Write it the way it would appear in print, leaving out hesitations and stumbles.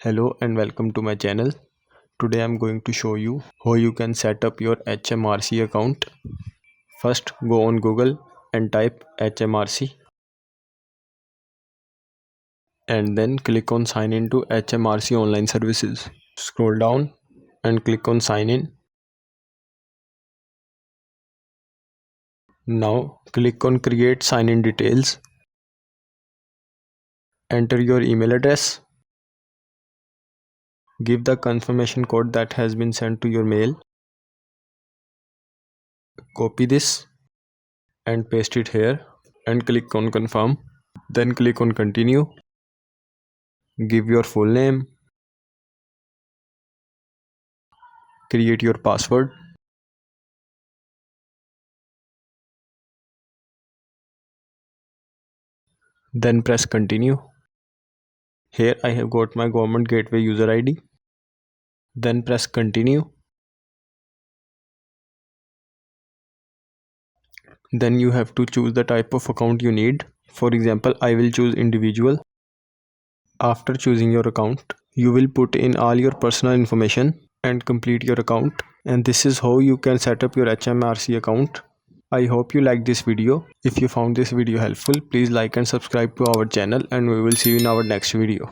Hello and welcome to my channel. Today I'm going to show you how you can set up your HMRC account. First, go on Google and type HMRC and then click on sign in to HMRC online services. Scroll down and click on sign in. Now click on create sign in details. Enter your email address. Give the confirmation code that has been sent to your mail. Copy this and paste it here and click on confirm. Then click on continue. Give your full name. Create your password. Then press continue. Here I have got my government gateway user ID. Then press continue. Then you have to choose the type of account you need. For example, I will choose individual. After choosing your account, you will put in all your personal information and complete your account. And this is how you can set up your HMRC account. I hope you liked this video. If you found this video helpful, please like and subscribe to our channel and we will see you in our next video.